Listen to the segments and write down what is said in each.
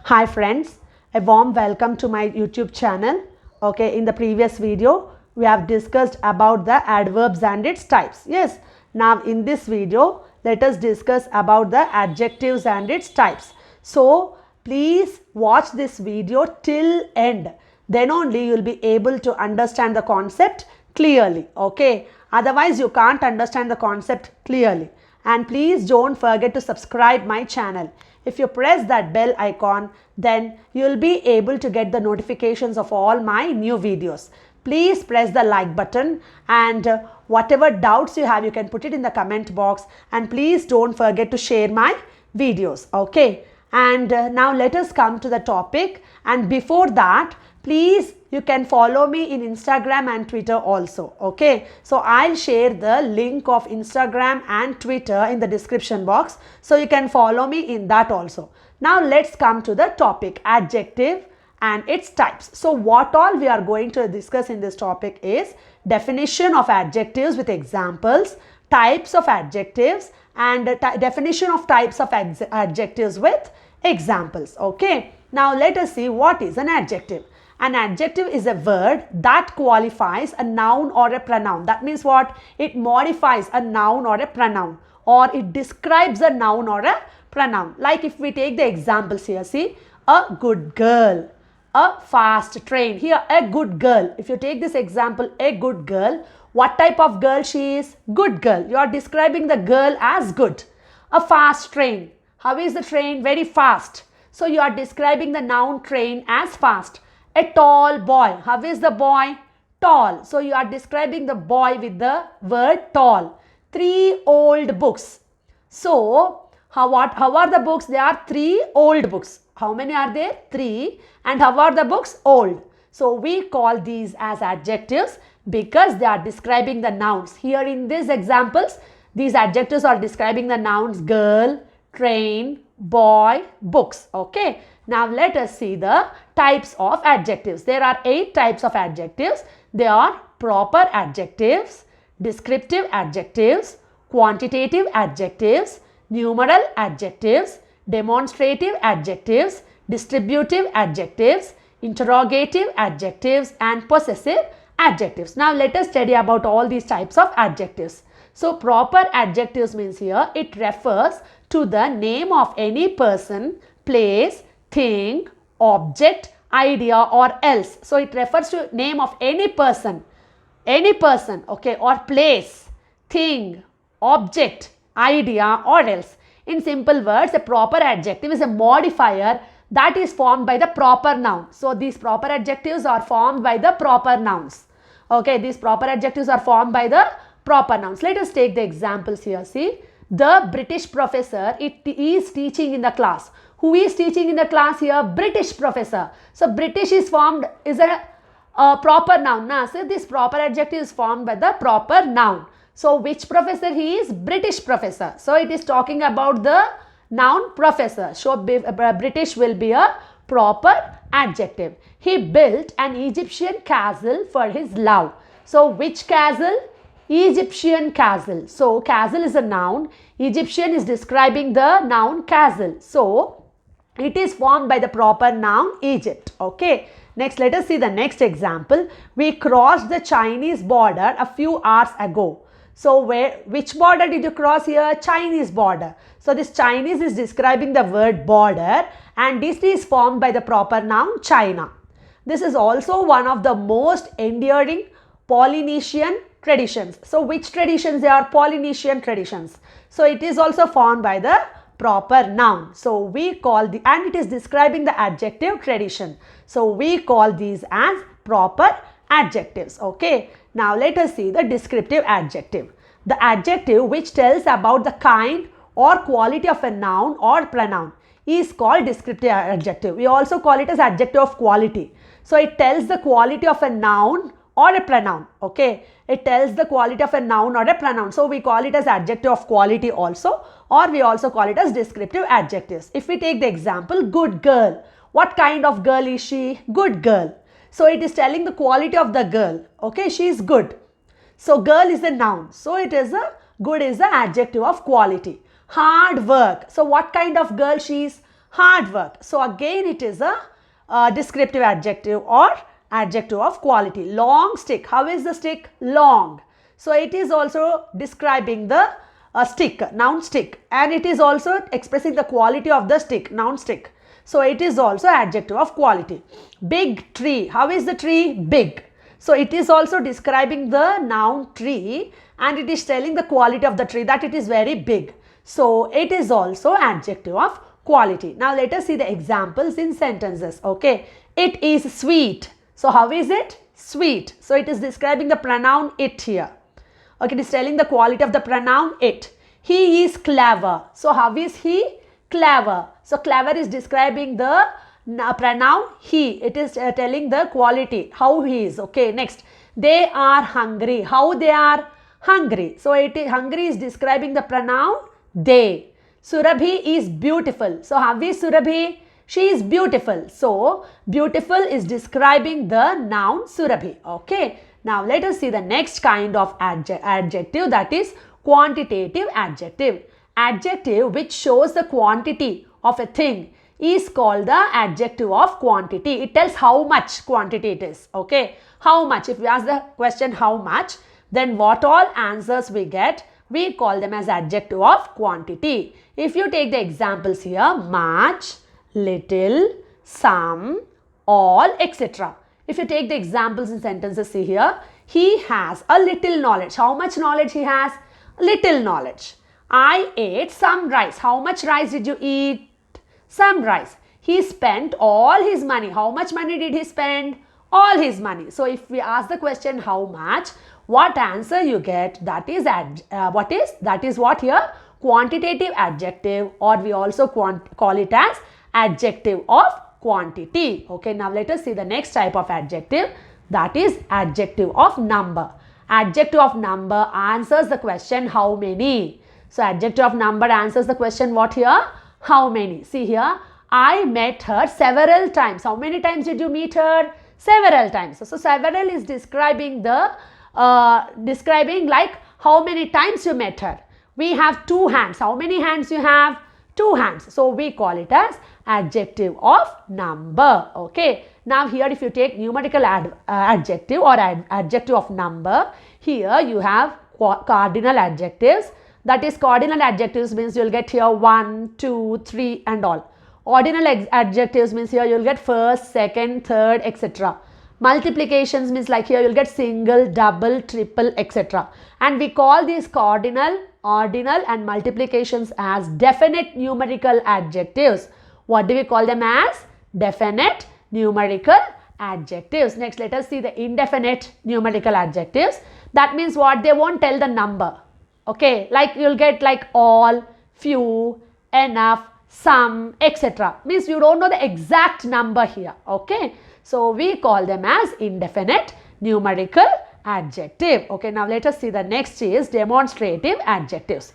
Hi friends, a warm welcome to my YouTube channel. Okay, in the previous video, we have discussed about the adverbs and its types. Yes, now in this video, let us discuss about the adjectives and its types. So, please watch this video till end. Then only you will be able to understand the concept clearly. Okay, otherwise you can't understand the concept clearly. And please don't forget to subscribe my channel. If you press that bell icon, then you will be able to get the notifications of all my new videos. Please press the like button, and whatever doubts you have, you can put it in the comment box, and please don't forget to share my videos. Okay, and now let us come to the topic, and before that, please you can follow me in Instagram and Twitter also. Okay, so I'll share the link of Instagram and Twitter in the description box, so you can follow me in that also. Now let's come to the topic, adjective and its types. So what all we are going to discuss in this topic is definition of adjectives with examples, types of adjectives, and definition of types of adjectives with examples. Okay, now let us see what is an adjective. An adjective is a word that qualifies a noun or a pronoun. That means what? It modifies a noun or a pronoun, or it describes a noun or a pronoun. Like if we take the examples here, see, a good girl, a fast train. Here, a good girl. If you take this example, a good girl, what type of girl she is? Good girl. You are describing the girl as good. A fast train. How is the train? Very fast. So you are describing the noun train as fast. A tall boy. How is the boy? Tall. So you are describing the boy with the word tall. 3 old books. So how are the books? They are 3 old books. How many are there? 3. And how are the books? Old. So we call these as adjectives because they are describing the nouns. Here in these examples, these adjectives are describing the nouns girl, train, boy, books. Okay. Now let us see the types of adjectives. There are 8 types of adjectives. They are proper adjectives, descriptive adjectives, quantitative adjectives, numeral adjectives, demonstrative adjectives, distributive adjectives, interrogative adjectives, and possessive adjectives. Now let us study about all these types of adjectives. So proper adjectives means here it refers to the name of any person, place, thing, object, idea, or else. So it refers to name of any person, okay, or place, thing, object, idea, or else. In simple words, a proper adjective is a modifier that is formed by the proper noun. So these proper adjectives are formed by the proper nouns. Okay, these proper adjectives are formed by the proper nouns. Let us take the examples here. See, the British professor, it is teaching in the class. Who is teaching in the class here? British professor. So British is formed, is a proper noun. Nah? So this proper adjective is formed by the proper noun. So which professor he is? British professor. So it is talking about the noun professor. So British will be a proper adjective. He built an Egyptian castle for his love. So which castle? Egyptian castle. So castle is a noun. Egyptian is describing the noun castle. So it is formed by the proper noun Egypt. Okay. Next, let us see the next example. We crossed the Chinese border a few hours ago. So which border did you cross here? Chinese border. So this Chinese is describing the word border, and this is formed by the proper noun China. This is also one of the most enduring Polynesian traditions. So which traditions? They are Polynesian traditions. So it is also formed by the proper noun. So we call and it is describing the adjective tradition. So we call these as proper adjectives. Okay. Now let us see the descriptive adjective. The adjective which tells about the kind or quality of a noun or pronoun is called descriptive adjective. We also call it as adjective of quality. So it tells the quality of a noun or a pronoun. Okay, it tells the quality of a noun or a pronoun. So we call it as adjective of quality also, or we also call it as descriptive adjectives. If we take the example, good girl. What kind of girl is she? Good girl. So it is telling the quality of the girl. Okay, she is good. So girl is a noun. So it is a good is the adjective of quality. Hard work. So what kind of girl she is? hard work. So again it is a descriptive adjective or adjective of quality. Long stick. How is the stick? Long. So it is also describing the stick, noun stick, and it is also expressing the quality of the stick, noun stick. So it is also adjective of quality. Big tree. How is the tree? Big. So it is also describing the noun tree, and it is telling the quality of the tree, that it is very big. So it is also adjective of quality. Now let us see the examples in sentences. Okay. It is sweet. So how is it? Sweet. So it is describing the pronoun it here. Okay, it is telling the quality of the pronoun it. He is clever. So how is he? Clever. So clever is describing the pronoun he. It is telling the quality, how he is. Okay, next. They are hungry. How they are? Hungry. So hungry is describing the pronoun they. Surabhi is beautiful. So how is Surabhi? She is beautiful. So beautiful is describing the noun Surabhi. Okay. Now let us see the next kind of adjective, that is quantitative adjective. Adjective which shows the quantity of a thing is called the adjective of quantity. It tells how much quantity it is. Okay. How much? If we ask the question how much, then what all answers we get, we call them as adjective of quantity. If you take the examples here, much, little, some, all, etc. If you take the examples in sentences, see here, he has a little knowledge. How much knowledge he has? Little knowledge. I ate some rice. How much rice did you eat? Some rice. He spent all his money. How much money did he spend? All his money. So if we ask the question how much, what answer you get, that is what here? Quantitative adjective, or we also call it as adjective of quantity. Okay, now let us see the next type of adjective, that is adjective of number. Adjective of number answers the question how many. So adjective of number answers the question what here? How many. See here, I met her several times. How many times did you meet her? Several times. So several is describing the describing like how many times you met her. We have two hands. How many hands you have? Two hands. So we call it as adjective of number. Okay. Now here if you take numerical adjective or adjective of number, here you have cardinal adjectives. That is, cardinal adjectives means you will get here 1, 2, 3 and all. Ordinal adjectives means here you will get first, second, third, etc. Multiplications means like here you will get single, double, triple, etc. And we call these cardinal, ordinal and multiplications as definite numerical adjectives. What do we call them as? Definite numerical adjectives. Next, let us see the indefinite numerical adjectives. That means what? They won't tell the number. Okay, like you'll get like all, few, enough, some, etc. Means you don't know the exact number here. Okay, so we call them as indefinite numerical adjective. Okay, now let us see the next is demonstrative adjectives.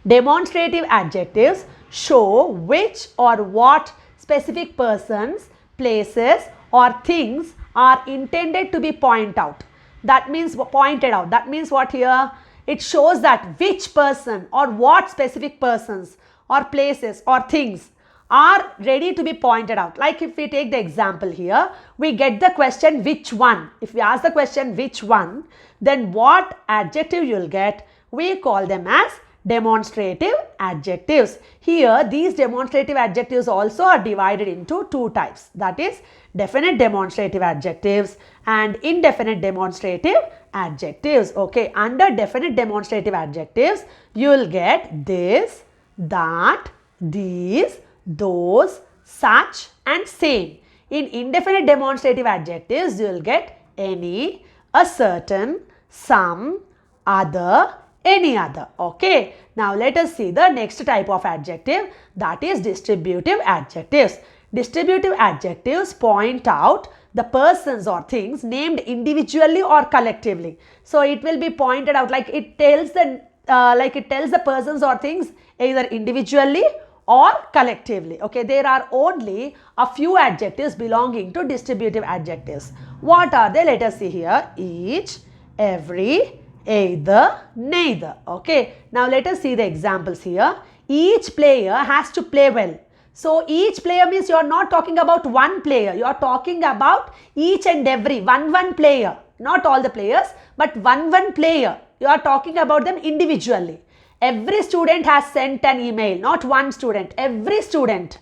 Demonstrative adjectives show which or what specific persons, places or things are intended to be pointed out. That means pointed out. That means what here? It shows that which person or what specific persons or places or things are ready to be pointed out. Like if we take the example here, we get the question which one. If we ask the question which one, then what adjective you will get? We call them as demonstrative adjectives. Here these demonstrative adjectives also are divided into two types. That is definite demonstrative adjectives and indefinite demonstrative adjectives. Okay, under definite demonstrative adjectives you will get this, that, these, those, such and same. In indefinite demonstrative adjectives you will get any, a certain, some, other, any other. Okay, now let us see the next type of adjective, that is distributive adjectives. Distributive adjectives point out the persons or things named individually or collectively. So it will be pointed out like it tells the persons or things either individually or collectively. Okay, there are only a few adjectives belonging to distributive adjectives. What are they? Let us see here. Each, every, either, neither. Okay, now let us see the examples here. Each player has to play well. So each player means you are not talking about one player. You are talking about each and every one player. Not all the players, but one player. You are talking about them individually. Every student has sent an email. Not one student. Every student.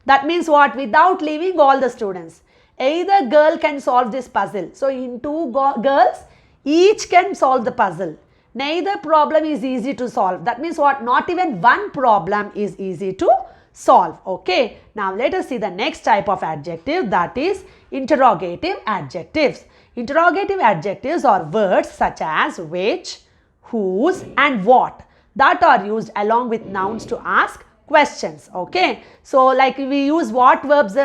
That means what? Without leaving all the students. Either girl can solve this puzzle. So in two girls, each can solve the puzzle. Neither problem is easy to solve. That means what? Not even one problem is easy to solve. Okay. Now let us see the next type of adjective, that is interrogative adjectives. Interrogative adjectives are words such as which, whose and what that are used along with nouns to ask questions. Okay. So like we use what words,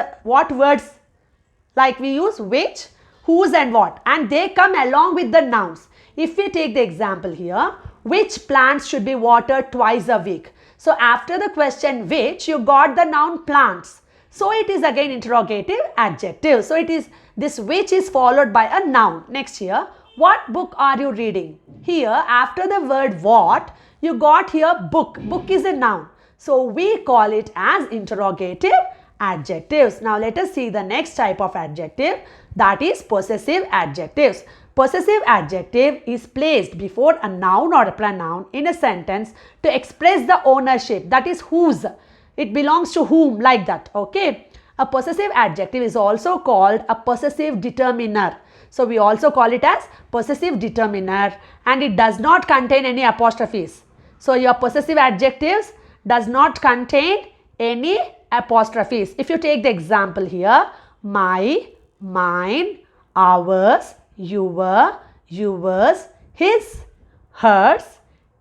like we use which, whose and what, and they come along with the nouns. If we take the example here, which plants should be watered twice a week? So after the question which, you got the noun plants. So it is again interrogative adjective. So it is this which is followed by a noun. Next here, what book are you reading? Here after the word what, you got here book. Book is a noun. So we call it as interrogative adjectives. Now let us see the next type of adjective, that is possessive adjectives. Possessive adjective is placed before a noun or a pronoun in a sentence to express the ownership, that is whose. It belongs to whom, like that. Okay. A possessive adjective is also called a possessive determiner. So we also call it as possessive determiner, and it does not contain any apostrophes. So your possessive adjectives does not contain any apostrophes. If you take the example here, my, mine, ours, your, yours, his, hers,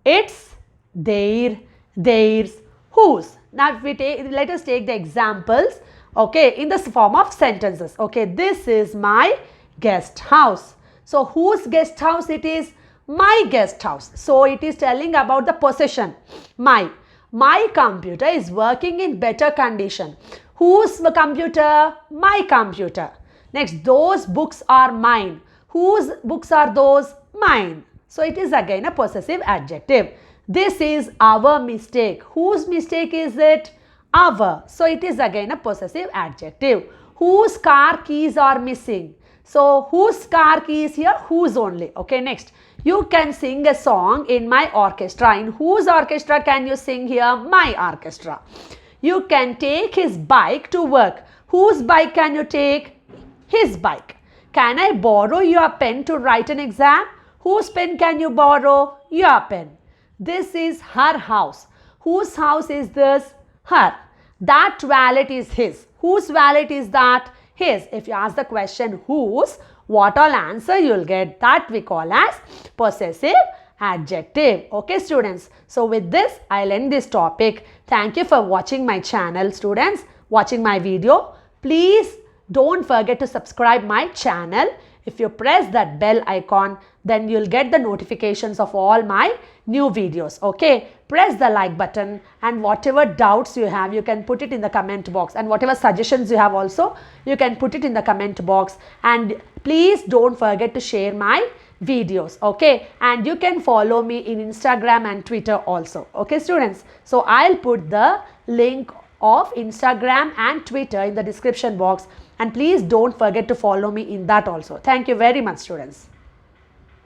its, their, theirs, whose. Now if we let us take the examples, okay, in the form of sentences. Okay, this is my guest house. So whose guest house it is? My guest house. So it is telling about the possession. My computer is working in better condition. Whose computer? My computer. Next, those books are mine. Whose books are those? Mine. So it is again a possessive adjective. This is our mistake. Whose mistake is it? Our. So it is again a possessive adjective. Whose car keys are missing? So whose car keys here? Whose only. Okay, next. You can sing a song in my orchestra. In whose orchestra can you sing here? My orchestra. You can take his bike to work. Whose bike can you take? His bike. Can I borrow your pen to write an exam? Whose pen can you borrow? Your pen. This is her house. Whose house is this? Her. That wallet is his. Whose wallet is that? His. If you ask the question whose, what all answer you will get, that we call as possessive adjective. Okay students. So with this, I'll end this topic. Thank you for watching my channel, students, watching my video. Please don't forget to subscribe my channel. If you press that bell icon, then you'll get the notifications of all my new videos. Okay, press the like button, and whatever doubts you have, you can put it in the comment box, and whatever suggestions you have also, you can put it in the comment box. And please don't forget to share my videos. Okay, and you can follow me in Instagram and Twitter also. Okay students, so I'll put the link of Instagram and Twitter in the description box, and please don't forget to follow me in that also. Thank you very much students.